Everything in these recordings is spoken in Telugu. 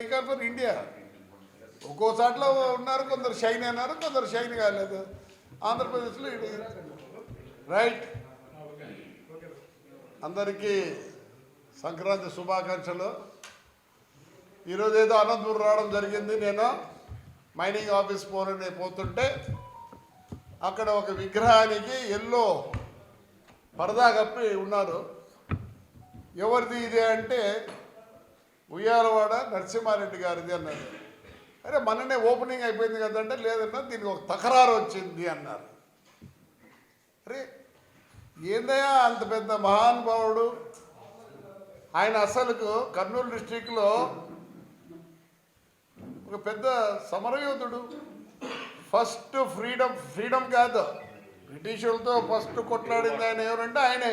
ఫర్ ఇండియా ఒక్కోసాట్లో ఉన్నారు, కొందరు షైన్ అన్నారు, కొందరు షైన్ కాలేదు. ఆంధ్రప్రదేశ్లో ఇది రైట్. అందరికీ సంక్రాంతి శుభాకాంక్షలు. ఈరోజు ఏదో అనంతపురం రావడం జరిగింది. నేను మైనింగ్ ఆఫీస్ పోతుంటే అక్కడ ఒక విగ్రహానికి ఎల్లో పరదా కప్పి ఉన్నారు. ఎవరిది ఇది అంటే ఉయ్యాలవాడ నరసింహారెడ్డి గారిది అన్నారు. అరే మననే ఓపెనింగ్ అయిపోయింది కదంటే లేదన్నా దీనికి ఒక తకరారు వచ్చింది అన్నారు. అరే ఏందయ్యా అంత పెద్ద మహానుభావుడు ఆయన, అసలుకు కర్నూలు డిస్టిక్లో ఒక పెద్ద సమరయోధుడు. ఫస్ట్ ఫ్రీడమ్ కాదు, బ్రిటిషులతో ఫస్ట్ కొట్లాడింది ఆయన ఎవరంటే ఆయనే.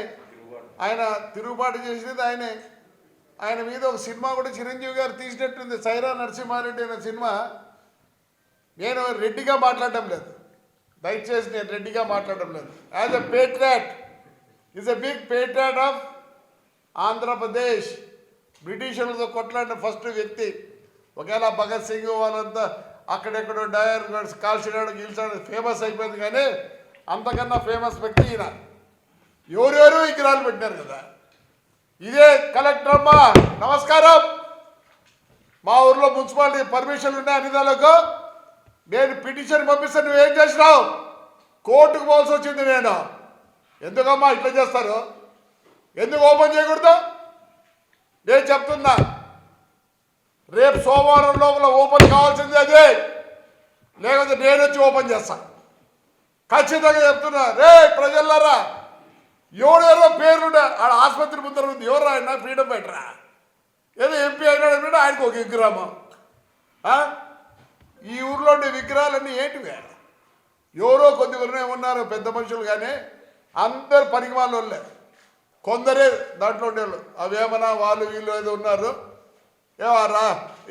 ఆయన తిరుగుబాటు చేసేది ఆయనే. ఆయన మీద ఒక సినిమా కూడా చిరంజీవి గారు తీసినట్టుంది, సైరా నరసింహారెడ్డి అనే సినిమా. నేను రెడ్డిగా మాట్లాడటం లేదు, దయచేసి నేను రెడ్డిగా మాట్లాడటం లేదు. As a patriot, is a big patriot of Andhra Pradesh. బ్రిటిషులతో కొట్లాడిన ఫస్ట్ వ్యక్తి. ఒకవేళ భగత్ సింగ్ వాళ్ళంతా అక్కడెక్కడో డయర్ కాల్చినాడు గీల్చాడు ఫేమస్ అయిపోయింది, కానీ అంతకన్నా ఫేమస్ వ్యక్తి ఈయన. ఎవరెవరు విగ్రహాలు పెట్టినారు కదా. ఇదే కలెక్టర్ అమ్మ నమస్కారం. మా ఊర్లో మున్సిపాలిటీ పర్మిషన్లు ఉన్నాయి అనిదాలకు. నేను పిటిషన్ పంపిస్తే నువ్వేం చేసినావు? కోర్టుకు పోవాల్సి వచ్చింది నేను. ఎందుకమ్మా ఇట్లా చేస్తారు? ఎందుకు ఓపెన్ చేయకూడదు? నేను చెప్తున్నా, రేపు సోమవారం లోపల ఓపెన్ కావాల్సింది అదే, లేకపోతే నేను వచ్చి ఓపెన్ చేస్తా. ఖచ్చితంగా చెప్తున్నా. రే ప్రజలారా, ఎవరెవరో పేర్లుండే ఆడ ఆసుపత్రి ముందర ఉంది, ఎవరు ఆయన ఫ్రీడమ్ ఫైటరా, ఏదో ఎంపీ అయినాడు ఆయనకు ఒక విగ్రహం. ఈ ఊర్లో ఉండే విగ్రహాలన్నీ ఏంటివే? ఎవరో కొద్దిగానే ఉన్నారు పెద్ద మనుషులు, కానీ అందరు పనికి వాళ్ళే, కొందరే దాంట్లో ఉండేవాళ్ళు. అవేమన్నా వాళ్ళు వీళ్ళు ఏదో ఉన్నారు.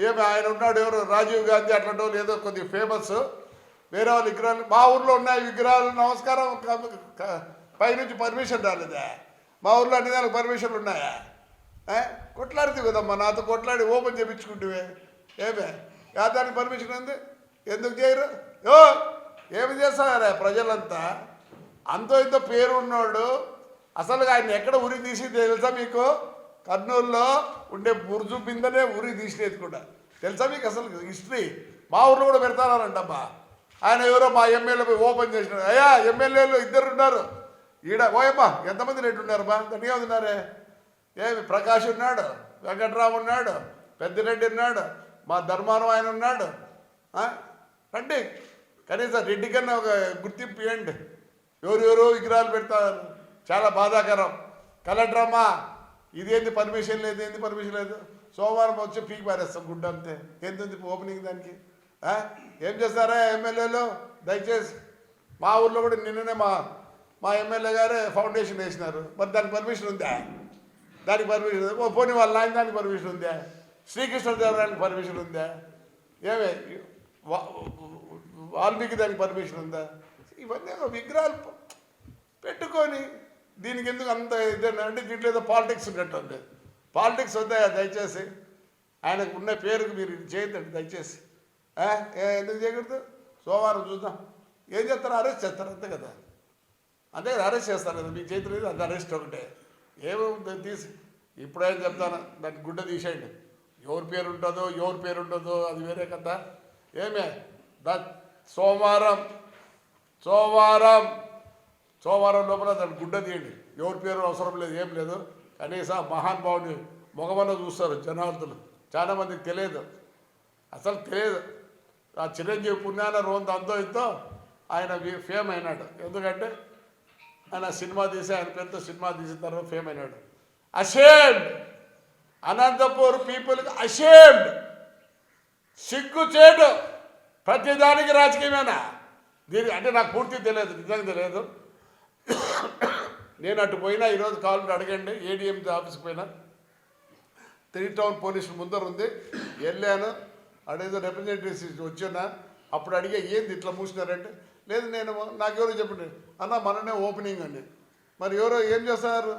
ఏమి ఆయన ఉన్నాడు ఎవరు రాజీవ్ గాంధీ అట్లాంటి వాళ్ళు ఏదో కొద్దిగా ఫేమస్. వేరే వాళ్ళ విగ్రహాలు మా ఊర్లో ఉన్నాయి విగ్రహాలు. నమస్కారం, పైనుంచి పర్మిషన్ రాలేదా? మా ఊర్లో అన్ని దానికి పర్మిషన్లు ఉన్నాయా? కొట్లాడితే కదమ్మా నాతో కొట్లాడి ఓపెన్ చేయించుకుంటువే. ఏమే దానికి పర్మిషన్ ఉంది, ఎందుకు చేయరు? ఏమి చేస్తారా ప్రజలంతా? అంతో ఇంత పేరు ఉన్నాడు. అసలు ఆయన ఎక్కడ ఉరి తీసి తెలుసా మీకు? కర్నూలులో ఉండే బుర్జు బిందనే ఉరి తీసినది కూడా తెలుసా మీకు? అసలు హిస్టరీ మా ఊర్లో కూడా పెడతారంటమ్మా. ఆయన ఎవరో మా ఎమ్మెల్యే ఓపెన్ చేసినాడు. అయ్యా ఎమ్మెల్యేలు ఇద్దరు ఉన్నారు ఈడ. ఓయమ్మా ఎంతమంది రెడ్డి ఉన్నారు బా? ధన్యవాదాలు ఉన్నారే. ఏమి ప్రకాష్ ఉన్నాడు, వెంకట్రావు ఉన్నాడు, పెద్దిరెడ్డి ఉన్నాడు, మా ధర్మారం ఆయన ఉన్నాడు. రండి, కనీసం రెడ్డి కన్నా ఒక గుర్తింపు ఇవ్వండి. ఎవరెవరో విగ్రహాలు పెడతారు, చాలా బాధాకరం. కలెక్టర్ అమ్మా ఇదేంది పర్మిషన్ లేదు, ఏంది పర్మిషన్ లేదు, సోమవారం వచ్చి పీకి పారేస్తాం గుడ్డ అంతే. ఏంది ఓపెనింగ్ దానికి? ఏం చేస్తారా ఎమ్మెల్యేలు? దయచేసి మా ఊర్లో కూడా నిన్ననే మా ఎమ్మెల్యే గారే ఫౌండేషన్ వేసినారు. మరి దానికి పర్మిషన్ ఉందా? దానికి పర్మిషన్ ఉందా? పోనీ వాళ్ళ నాయన దానికి పర్మిషన్ ఉందా? శ్రీకృష్ణదేవరాయనికి పర్మిషన్ ఉందా? ఏమే వాల్మీకి దానికి పర్మిషన్ ఉందా? ఇవన్నీ విగ్రహాలు పెట్టుకొని దీనికి ఎందుకు అంత ఇదేనా అంటే దీంట్లో ఏదో పాలిటిక్స్ ఉన్నట్టుంది. పాలిటిక్స్ వద్దాయా దయచేసి? ఆయనకు ఉన్న పేరుకు మీరు చేయొద్దండి దయచేసి. ఎందుకు చేయకూడదు? సోమవారం చూద్దాం. ఏం చేస్తారు? అరెస్ట్ చేస్తారు అంతే కదా. అంతే కదా, అరెస్ట్ చేస్తారు కదా. మీకు చేతి లేదు, అది అరెస్ట్ ఒకటే. ఏమో తీసి ఇప్పుడేం చెప్తాను, దానికి గుడ్డ తీసేయండి. ఎవరి పేరు ఉంటుందో ఎవరి పేరు ఉంటుందో అది వేరే కదా. ఏమే సోమవారం లోపల దాన్ని గుడ్డ తీయండి. ఎవరి పేరు అవసరం లేదు, ఏం లేదు. కనీసం మహానుభావుని మొగమన్న చూస్తారు జనార్దులు. చాలామందికి తెలియదు, అసలు తెలియదు. ఆ చిరంజీవి పుణ్యాన రోజు అంతో ఇంతో ఆయన ఫేమ్ అయినాడు. ఎందుకంటే ఆయన సినిమా తీసి, ఆయన పేరుతో సినిమా తీసిన తర్వాత ఫేమ్ అయినాడు. అషేమ్డ్, అనంతపూర్ పీపుల్కి అషేమ్డ్, సిగ్గుచేటు. ప్రతిదానికి రాజకీయమేనా దీని అంటే నాకు పూర్తి తెలియదు, నిజంగా తెలియదు. నేను అటు పోయినా ఈరోజు కావాలంటే అడగండి. ఏడీఎం ఆఫీస్కి పోయినా 3 టౌన్ పోలీసు ముందర ఉంది, వెళ్ళాను. అడేదో రిప్రజెంటేటివ్స్ వచ్చినా అప్పుడు అడిగే ఏంది ఇట్లా మూసినారంటే, లేదు నాకెవరో చెప్పండి అన్న మననే ఓపెనింగ్ అండి. మరి ఎవరో ఏం చేస్తున్నారు?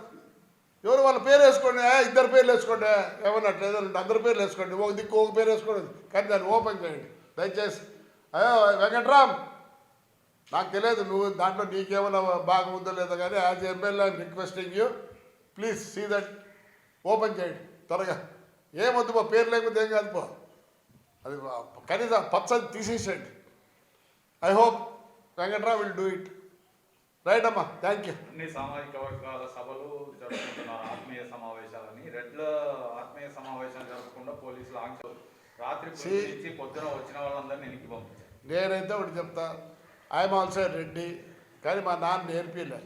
ఎవరు వాళ్ళ పేరు వేసుకోండి, ఇద్దరు పేర్లు వేసుకోండి, ఏమన్నట్టు లేదంటే అందరి పేర్లు వేసుకోండి, ఒక దిక్కు ఒక పేరు వేసుకోండి, కానీ దాన్ని ఓపెన్ చేయండి దయచేసి. అయ్యో వెంకట్రామ్, నాకు తెలియదు నువ్వు దాంట్లో నీకేమైనా బాగా ఉందో లేదో, కానీ as MLA I'm requesting you, please see that, open చేయండి త్వరగా. ఏమొద్దు పో, పేరు లేకపోతే ఏం కాదు పో, అది కనీసం పచ్చది తీసేసేయండి. I hope Venkatram will do it. Right అమ్మా, థ్యాంక్ యూ. అన్ని సామాజిక వర్గాల సభలు జరుపుకుంటున్నారు, ఆత్మీయ సమావేశాలని. రెడ్ల ఆత్మీయ సమావేశాలు జరపకుండా పోలీసులు ఆంక్షలు, రాత్రి నుంచి పొద్దున వచ్చిన వాళ్ళందరినీ వెనక్కి పంపించారు. నేనైతే ఒకటి చెప్తా, ఐఎమ్ ఆల్సో రెడ్డి, కానీ మా నాన్న నేర్పిలే,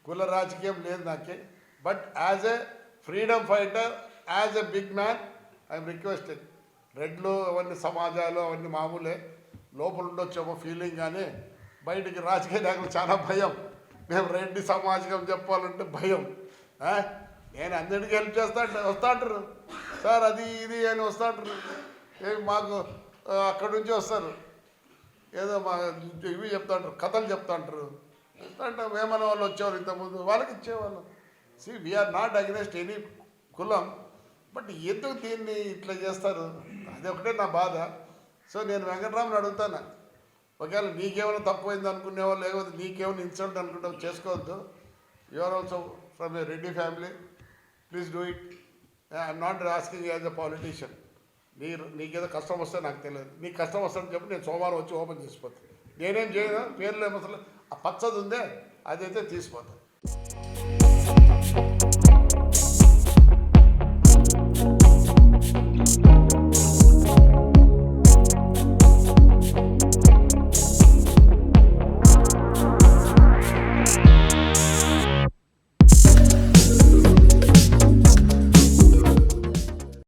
కుల రాజకీయం లేదు నాకే. But as a freedom fighter, as a big man, I'm requesting. రెడ్లు అవన్నీ సమాజాలు అవన్నీ మామూలే, లోపల ఉండొచ్చేమో ఫీలింగ్, కానీ బయటికి రాజకీయ నాయకులు చాలా భయం. మేము రెడ్డి సమాజం చెప్పాలంటే భయం. నేను అందరికీ హెల్ప్ వస్తా అంటారు సార్, అది ఇది అని వస్తా అంటారు. మాకు అక్కడి నుంచి వస్తారు, ఏదో మా ఇవి చెప్తా అంటారు, కథలు చెప్తా అంటారు. అంటే వేమన వాళ్ళు వచ్చేవారు ఇంతకుముందు, వాళ్ళకి ఇచ్చేవాళ్ళం. See we are not against any కులం, బట్ ఎందుకు దీన్ని ఇట్లా చేస్తారు, అది ఒకటే నా బాధ. సో నేను వెంకట్రామ్ని అడుగుతాను, ఒకవేళ నీకేమైనా తక్కువైంది అనుకునేవాళ్ళు, లేకపోతే నీకేమైనా ఇన్సల్ట్ అనుకుంటావు, చేసుకోవద్దు. You are also from a Reddy family, please do it. I'm not asking as a politician. నీకేదో కష్టం వస్తే నాకు తెలియదు, నీకు కష్టం వస్తుందని చెప్పి నేను సోమవారం వచ్చి ఓపెన్ చేసిపోతాను. నేనేం చేయను, పేర్లు ఏమసలు ఆ పచ్చది ఉందే అదైతే తీసిపోతాను.